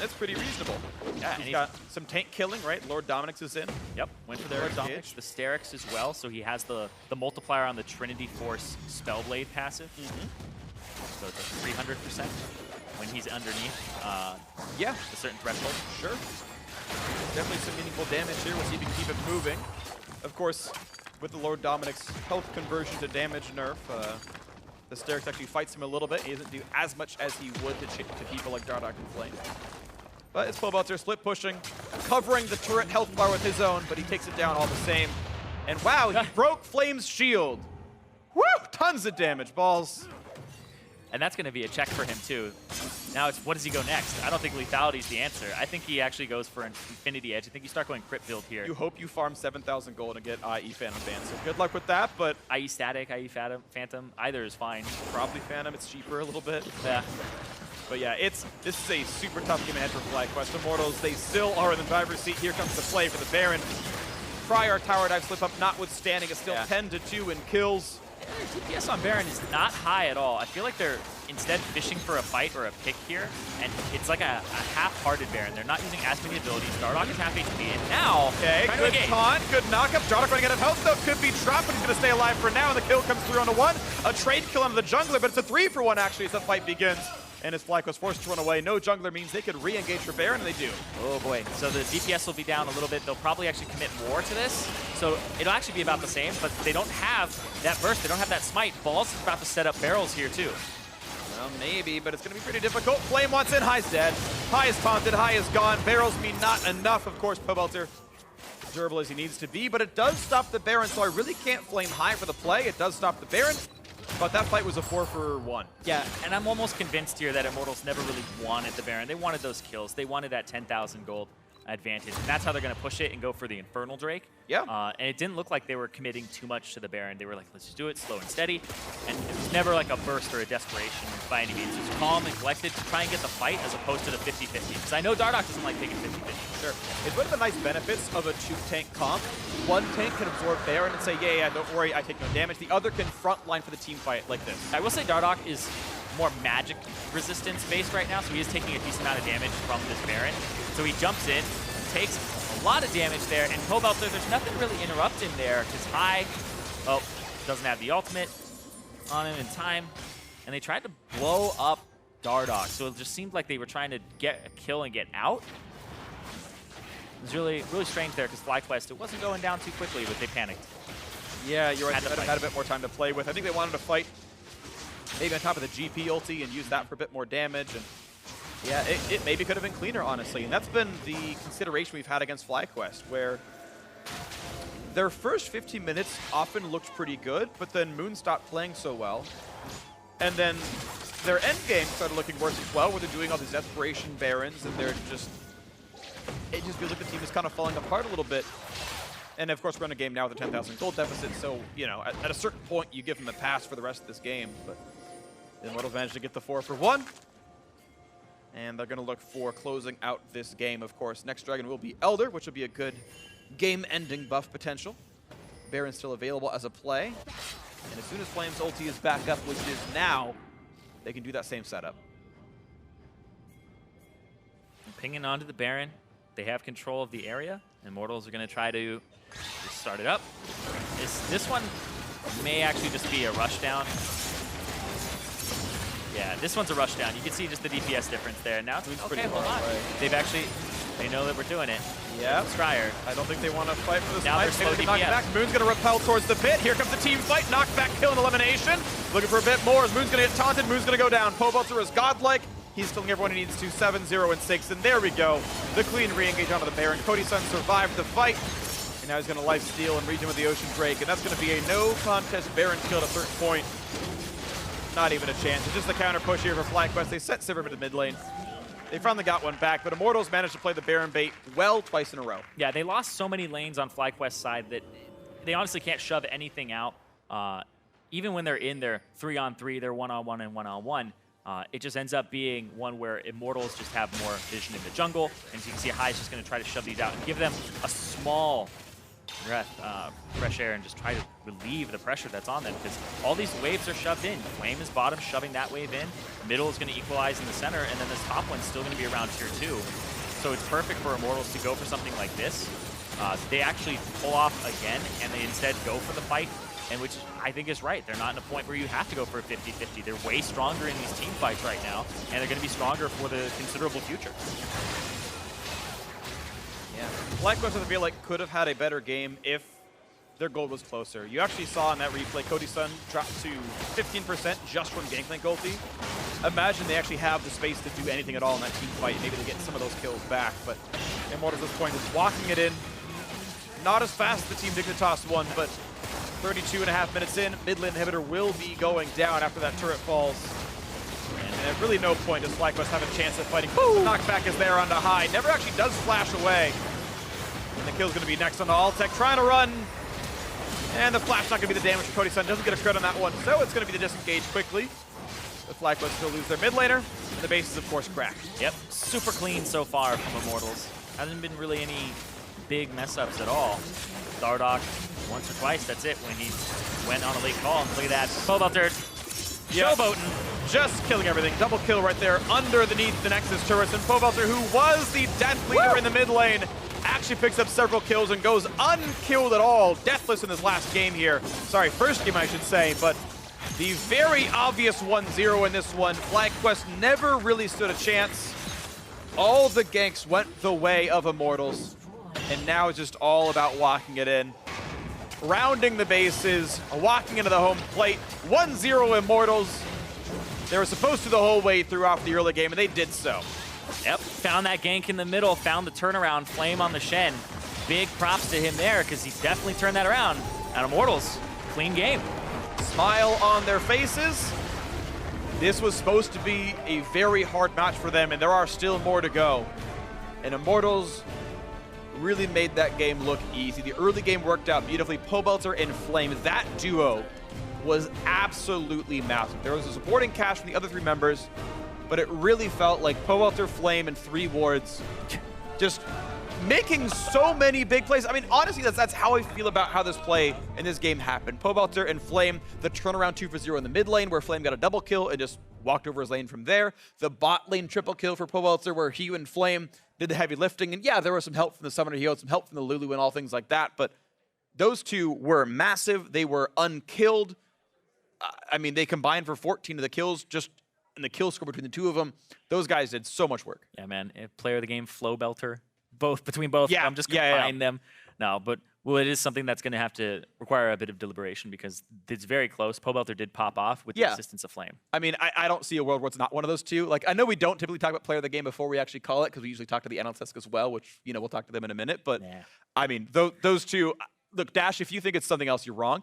That's pretty reasonable. Yeah, he's got some tank killing, right? Lord Dominic's is in. Yep, went for their Dominic's, the Sterix as well, so he has the multiplier on the Trinity Force Spellblade passive. So it's a 300% when he's underneath a certain threshold. Sure. Definitely some meaningful damage here. We'll see if he can keep it moving. Of course, with the Lord Dominic's health conversion to damage nerf, the Sterix actually fights him a little bit. He doesn't do as much as he would to people like Dardoch and Flame. But it's Pobelter split pushing, covering the turret health bar with his own, but he takes it down all the same. And wow, he broke Flame's shield. Woo! Tons of damage, Balls. And that's going to be a check for him, too. Now it's, what does he go next? I don't think lethality is the answer. I think he actually goes for an Infinity Edge. I think you start going crit build here. You hope you farm 7,000 gold and get IE Phantom Band, so good luck with that, but... IE Static, IE Phantom, either is fine. Probably Phantom, it's cheaper a little bit. Yeah. But yeah, this is a super tough game ahead for FlyQuest. Immortals, they still are in the driver's seat. Here comes the play for the Baron. Prior tower dive slip up notwithstanding, it's still 10-2 in kills. Their DPS on Baron is not high at all. I feel like they're instead fishing for a fight or a pick here, and it's like a half-hearted Baron. They're not using as many abilities. Dardoch is half HP, and now, good taunt, good knockup. Dardoch running out of health, though, could be trapped, but he's going to stay alive for now, and the kill comes 3-on-1. A trade kill onto the jungler, but it's a 3-for-1, actually, as the fight begins. And as FlyQuest forced to run away, no jungler means they could re-engage for Baron, and they do. Oh boy, so the DPS will be down a little bit. They'll probably actually commit more to this. So it'll actually be about the same, but they don't have that burst. They don't have that smite. Balls is about to set up barrels here too. Well, maybe, but it's going to be pretty difficult. Flame wants in. High's dead. High is taunted. High is gone. Barrels mean not enough. Of course, Pobelter durable as he needs to be, but it does stop the Baron, so I really can't flame High for the play. It does stop the Baron, but that fight was a 4-for-1. Yeah, and I'm almost convinced here that Immortals never really wanted the Baron. They wanted those kills. They wanted that 10,000 gold advantage, and that's how they're going to push it and go for the Infernal Drake. Yeah. And it didn't look like they were committing too much to the Baron. They were like, let's just do it slow and steady. And it was never like a burst or a desperation by any means. It was calm and collected to try and get the fight as opposed to the 50-50. Because I know Dardoch doesn't like taking 50-50. Sure. It's one of the nice benefits of a 2-tank comp. One tank can absorb Baron and say, yeah, don't worry, I take no damage. The other can frontline for the team fight like this. I will say Dardoch is more magic resistance based right now, so he is taking a decent amount of damage from this Baron. So he jumps in, takes a lot of damage there, and Pobelter, there's nothing really interrupting there, because High, doesn't have the ultimate on him in time, and they tried to blow up Dardoch, so it just seemed like they were trying to get a kill and get out. It was really, really strange there, because FlyQuest, it wasn't going down too quickly, but they panicked. Yeah, you're right, they had a bit more time to play with. I think they wanted to fight maybe on top of the GP ulti and use that for a bit more damage, and yeah, it maybe could have been cleaner, honestly. And that's been the consideration we've had against FlyQuest, where their first 15 minutes often looked pretty good, but then Moon stopped playing so well. And then their end game started looking worse as well, where they're doing all these desperation Barons, and it just feels like the team is kind of falling apart a little bit. And of course, we're in a game now with a 10,000 gold deficit, so, you know, at a certain point, you give them a pass for the rest of this game. But the Immortals managed to get the 4-for-1. And they're going to look for closing out this game, of course. Next Dragon will be Elder, which will be a good game-ending buff potential. Baron's still available as a play. And as soon as Flame's ulti is back up, which is now, they can do that same setup. Pinging onto the Baron. They have control of the area. Immortals are going to try to just start it up. This one may actually just be a rushdown. Yeah, this one's a rushdown. You can see just the DPS difference there. Now it's okay, hold on. Right. They know that we're doing it. Yeah. Scryer. I don't think they want to fight for this now fight. They're slow DPS. Moon's going to repel towards the pit. Here comes the team fight. Knockback kill and elimination. Looking for a bit more. Moon's going to get taunted. Moon's going to go down. Pobelter is godlike. He's killing everyone he needs to. 7-0 and 6. And there we go. The clean re-engage onto the Baron. Cody Sun survived the fight. And now he's going to lifesteal and region with the Ocean Drake. And that's going to be a no-contest Baron kill at a certain point. Not even a chance. It's just the counter push here for FlyQuest. They set Sivir to the mid lane. They finally got one back, but Immortals managed to play the Baron bait well twice in a row. Yeah, they lost so many lanes on FlyQuest's side that they honestly can't shove anything out. Even when they're in their 3-on-3, they're 1-on-1 and 1-on-1, it just ends up being one where Immortals just have more vision in the jungle. And as you can see, High is just going to try to shove these out and give them a small breath, fresh air, and just try to relieve the pressure that's on them, because all these waves are shoved in. Flame is bottom, shoving that wave in. Middle is going to equalize in the center, and then this top one's still going to be around tier 2. So it's perfect for Immortals to go for something like this. They actually pull off again, and they instead go for the fight, and which I think is right. They're not in a point where you have to go for a 50-50. They're way stronger in these team fights right now, and they're going to be stronger for the considerable future. Yeah, FlyQuest, I feel like, could have had a better game if their gold was closer. You actually saw in that replay, Cody Sun dropped to 15% just from Gangplank ulti. Imagine they actually have the space to do anything at all in that team fight. Maybe they get some of those kills back, but Immortals at this point is walking it in. Not as fast as the Team Dignitas one, but 32.5 minutes in, mid lane inhibitor will be going down after that turret falls. And at really no point does FlyQuest have a chance at fighting. Boom! Knockback is there onto High. Never actually does flash away. And the kill's going to be next onto Altec, trying to run. And the flash not going to be the damage for Cody Sun. Doesn't get a crit on that one, so it's going to be the disengage quickly. The FlyQuest still lose their mid laner. And the base is, of course, cracked. Yep, super clean so far from Immortals. Hasn't been really any big mess-ups at all. Dardoch, once or twice, that's it, when he went on a late call. And look at that, Pobelter, showboating. Just killing everything. Double kill right there underneath the Nexus turrets. And Pobelter, who was the death leader in the mid lane, actually picks up several kills and goes unkilled at all. Deathless in this last game here. Sorry, first game I should say, but the very obvious 1-0 in this one. FlyQuest never really stood a chance. All the ganks went the way of Immortals, and now it's just all about walking it in. Rounding the bases, walking into the home plate. 1-0 Immortals. They were supposed to the whole way through off the early game, and they did so. Yep, found that gank in the middle, found the turnaround, Flame on the Shen. Big props to him there, because he definitely turned that around. And Immortals, clean game. Smile on their faces. This was supposed to be a very hard match for them, and there are still more to go. And Immortals really made that game look easy. The early game worked out beautifully. Pobelter and Flame, that duo was absolutely massive. There was a supporting cast from the other 3 members, but it really felt like Pobelter, Flame, and 3 wards just making so many big plays. I mean, honestly, that's how I feel about how this play in this game happened. Pobelter and Flame, the turnaround 2 for 0 in the mid lane, where Flame got a double kill and just walked over his lane from there. The bot lane triple kill for Pobelter, where he and Flame did the heavy lifting. And yeah, there was some help from the Summoner Hero, some help from the Lulu and all things like that, but those 2 were massive. They were unkilled. I mean, they combined for 14 of the kills just in the kill score between the 2 of them. Those guys did so much work. Yeah, man. Player of the game, Pobelter. Between both. Yeah, I'm just combine them. No, but it is something that's going to have to require a bit of deliberation because it's very close. Pobelter did pop off with the assistance of Flame. I mean, I don't see a world where it's not one of those 2. Like, I know we don't typically talk about player of the game before we actually call it because we usually talk to the analysts as well, which, you know, we'll talk to them in a minute. But, I mean, those 2... Look, Dash, if you think it's something else, you're wrong.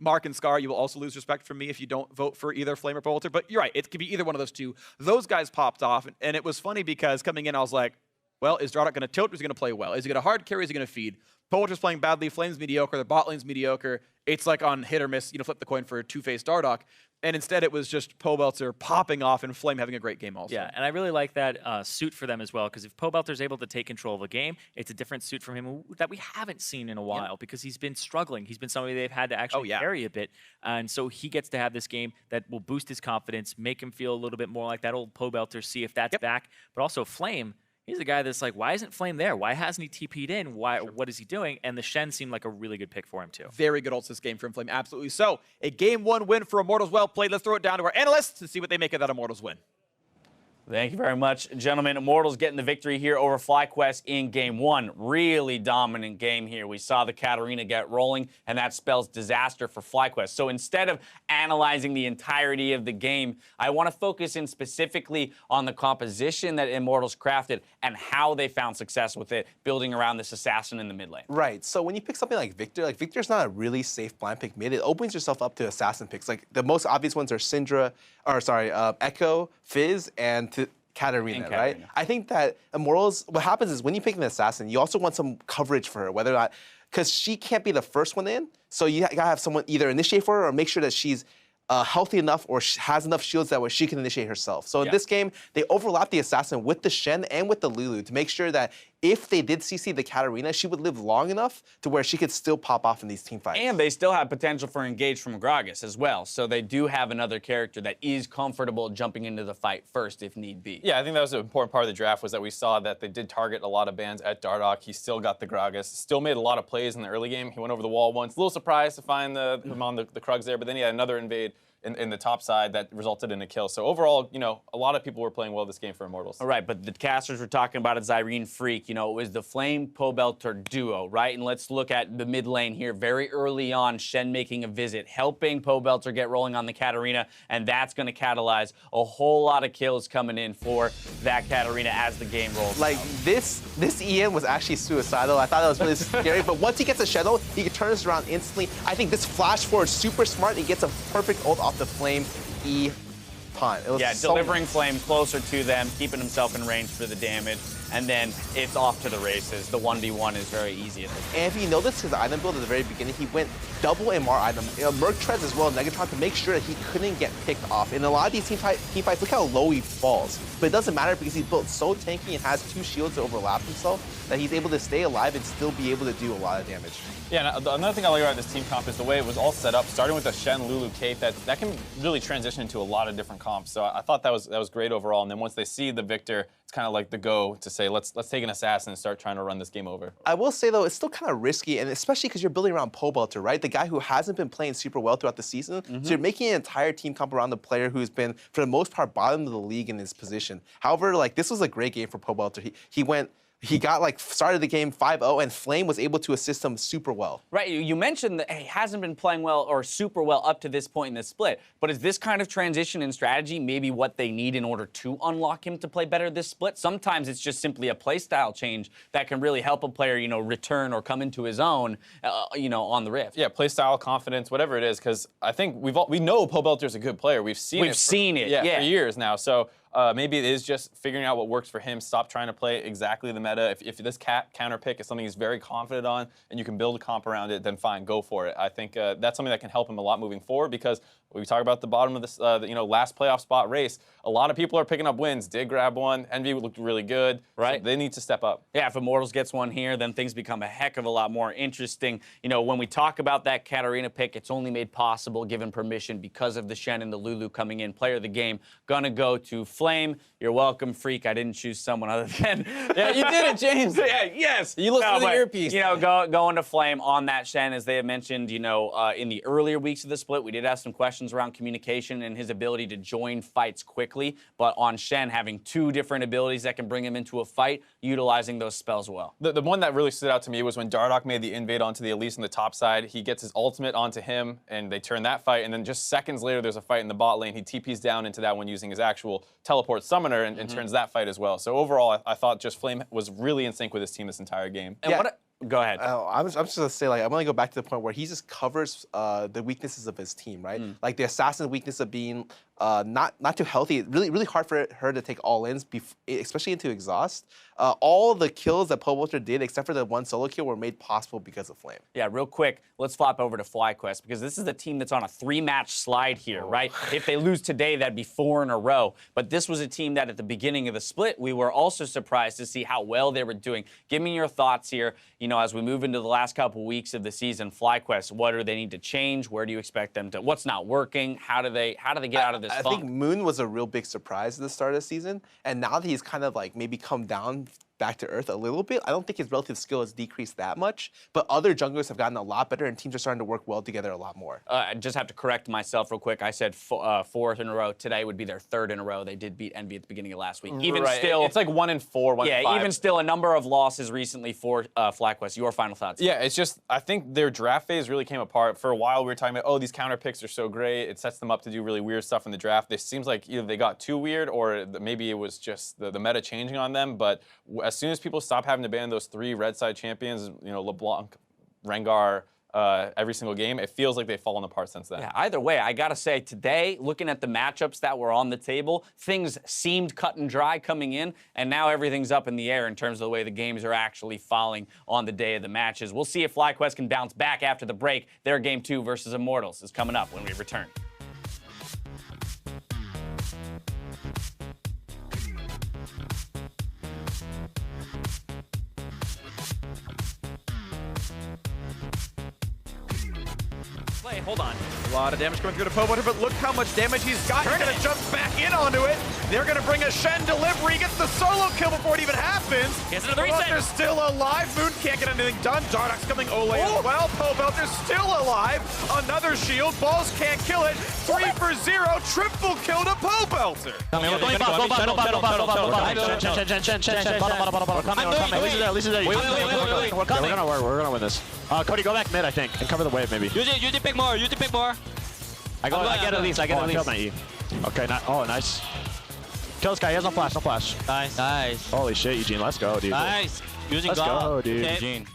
Mark and Scar, you will also lose respect from me if you don't vote for either Flame or Pobelter. But you're right, it could be either one of those 2. Those guys popped off, and it was funny because coming in, I was like, well, is Dardoch going to tilt or is he going to play well? Is he going to hard carry or is he going to feed? Pobelter's playing badly, Flame's mediocre, their bot lane's mediocre. It's like on hit or miss, you know, flip the coin for a 2-faced Dardoch. And instead it was just Pobelter popping off and Flame having a great game also. Yeah, and I really like that suit for them as well, because if Pobelter's able to take control of a game, it's a different suit from him that we haven't seen in a while because he's been struggling. He's been somebody they've had to actually carry a bit. And so he gets to have this game that will boost his confidence, make him feel a little bit more like that old Pobelter, see if that's back. But also Flame, he's a guy that's like, why isn't Flame there? Why hasn't he TP'd in? What is he doing? And the Shen seemed like a really good pick for him, too. Very good ults this game from Flame, absolutely. So, a Game 1 win for Immortals. Well played. Let's throw it down to our analysts to see what they make of that Immortals win. Thank you very much, gentlemen. Immortals getting the victory here over FlyQuest in Game 1. Really dominant game here. We saw the Katarina get rolling, and that spells disaster for FlyQuest. So instead of analyzing the entirety of the game, I want to focus in specifically on the composition that Immortals crafted and how they found success with it, building around this assassin in the mid lane. Right. So when you pick something like Viktor's not a really safe blind pick mid. It opens yourself up to assassin picks. Like the most obvious ones are Echo, Fizz, and Katarina, right? I think that Immortals, what happens is when you pick an assassin, you also want some coverage for her, whether or not, because she can't be the first one in, so you gotta have someone either initiate for her or make sure that she's healthy enough or has enough shields that way she can initiate herself. So in this game, they overlap the assassin with the Shen and with the Lulu to make sure that if they did CC the Katarina, she would live long enough to where she could still pop off in these team fights. And they still have potential for engage from Gragas as well. So they do have another character that is comfortable jumping into the fight first if need be. Yeah, I think that was an important part of the draft was that we saw that they did target a lot of bans at Dardoch. He still got the Gragas, still made a lot of plays in the early game. He went over the wall once. A little surprised to find him on the Krugs there, but then he had another invade in the top side that resulted in a kill. So overall, you know, a lot of people were playing well this game for Immortals. All right, but the casters were talking about it, Zirene, Phreak. You know, it was the Flame Pobelter duo, right? And let's look at the mid lane here. Very early on, Shen making a visit, helping Pobelter get rolling on the Katarina, and that's going to catalyze a whole lot of kills coming in for that Katarina as the game rolls. Like this EM was actually suicidal. I thought that was really scary, but once he gets a shadow, he can turn this around instantly. I think this flash forward is super smart. He gets a perfect ult off the Flame E taunt. It was delivering Flame closer to them, keeping himself in range for the damage, and then it's off to the races. The 1v1 is very easy at this point. And if you notice his item build at the very beginning, he went double MR item, Merc Treads as well, Negatron, to make sure that he couldn't get picked off. In a lot of these team fights, look how low he falls. But it doesn't matter because he's built so tanky and has 2 shields to overlap himself that he's able to stay alive and still be able to do a lot of damage. Yeah, and another thing I like about this team comp is the way it was all set up, starting with the Shen, Lulu, Kate, that can really transition into a lot of different comps. So I thought that was great overall. And then once they see the Viktor, it's kind of like the go to say, let's take an assassin and start trying to run this game over. I will say, though, it's still kind of risky, and especially because you're building around Pobelter, right? The guy who hasn't been playing super well throughout the season. So you're making an entire team comp around the player who's been, for the most part, bottom of the league in his position. However, like, this was a great game for Pobelter. He went he got like started the game 5-0, and Flame was able to assist him super well. Right, you mentioned that he hasn't been playing well or super well up to this point in the split, but is this kind of transition in strategy maybe what they need in order to unlock him to play better this split? Sometimes it's just simply a playstyle change that can really help a player, you know, return or come into his own, you know, on the Rift. Yeah, playstyle, confidence, whatever it is, because I think we know Pobelter's a good player. We've seen it for years now. So maybe it is just figuring out what works for him. Stop trying to play exactly the meta. If this counter pick is something he's very confident on and you can build a comp around it, then fine, go for it. I think that's something that can help him a lot moving forward, because we talk about the bottom of this, you know, last playoff spot race. A lot of people are picking up wins. Did grab one. Envy looked really good. Right. So they need to step up. Yeah, if Immortals gets one here, then things become a heck of a lot more interesting. You know, when we talk about that Katarina pick, it's only made possible given permission because of the Shen and the Lulu coming in. Player of the game gonna go to Flame. You're welcome, Phreak. I didn't choose someone other than. Yeah, you did it, James. Yeah, yes. You listen to the earpiece. You know, going to Flame on that Shen, as they have mentioned. You know, in the earlier weeks of the split, we did have some questions around communication and his ability to join fights quickly. But on Shen, having two different abilities that can bring him into a fight, utilizing those spells well. The one that really stood out to me was when Dardoch made the invade onto the Elise on the top side. He gets his ultimate onto him, and they turn that fight. And then just seconds later, there's a fight in the bot lane. He TPs down into that one using his actual teleport summoner and turns that fight as well. So overall, I thought just Flame was really in sync with his team this entire game. And go ahead. I'm just gonna say, like, I'm gonna go back to the point where he just covers the weaknesses of his team, right? Like the assassin's weakness of being not too healthy. Really hard for her to take all ins, especially into exhaust. All the kills that Pobelter did, except for the one solo kill, were made possible because of Flame. Yeah, real quick, let's flop over to FlyQuest, because this is the team that's on a 3-match slide here, right? If they lose today, that'd be 4 in a row. But this was a team that at the beginning of the split, we were also surprised to see how well they were doing. Give me your thoughts here, you know, as we move into the last couple weeks of the season. FlyQuest, what do they need to change? Where do you expect them to, what's not working? How do they get out of this funk? I think Moon was a real big surprise at the start of the season, and now that he's kind of like maybe come down back to earth a little bit, I don't think his relative skill has decreased that much, but other junglers have gotten a lot better and teams are starting to work well together a lot more. I just have to correct myself real quick. I said 4th in a row. Today would be their 3rd in a row. They did beat Envy at the beginning of last week. Even still, it's like 1 and 4, 1 and 5. Yeah, even still, a number of losses recently for FlyQuest. Your final thoughts? Yeah, it's just, I think their draft phase really came apart. For a while, we were talking about, oh, these counter picks are so great. It sets them up to do really weird stuff in the draft. It seems like either they got too weird or maybe it was just the meta changing on them. But as soon as people stop having to ban those 3 red side champions, you know, LeBlanc, Rengar, every single game, it feels like they've fallen apart since then. Yeah, either way, I gotta say, today, looking at the matchups that were on the table, things seemed cut and dry coming in, and now everything's up in the air in terms of the way the games are actually falling on the day of the matches. We'll see if FlyQuest can bounce back after the break. Their Game 2 versus Immortals is coming up when we return. Hold on. A lot of damage coming through to Pobelter, but look how much damage he's got. He's going to jump back in onto it. They're going to bring a Shen delivery. He gets the solo kill before it even happens. He has another reset. Pobelter's still alive. Moon can't get anything done. Dardoch's coming Olleh as well. Pobelter's still alive. Another shield. Balls can't kill it. 3 for 0. Triple kill to Pobelter. We're going to win this. Cody, go back mid, I think, and cover the wave, maybe. You pick more. I get Elise. I killed my E. Okay, nice. Kill this guy. He has no flash. Nice. Holy shit, Eugene. Let's go, dude. Nice. Let's go, dude. Eugene.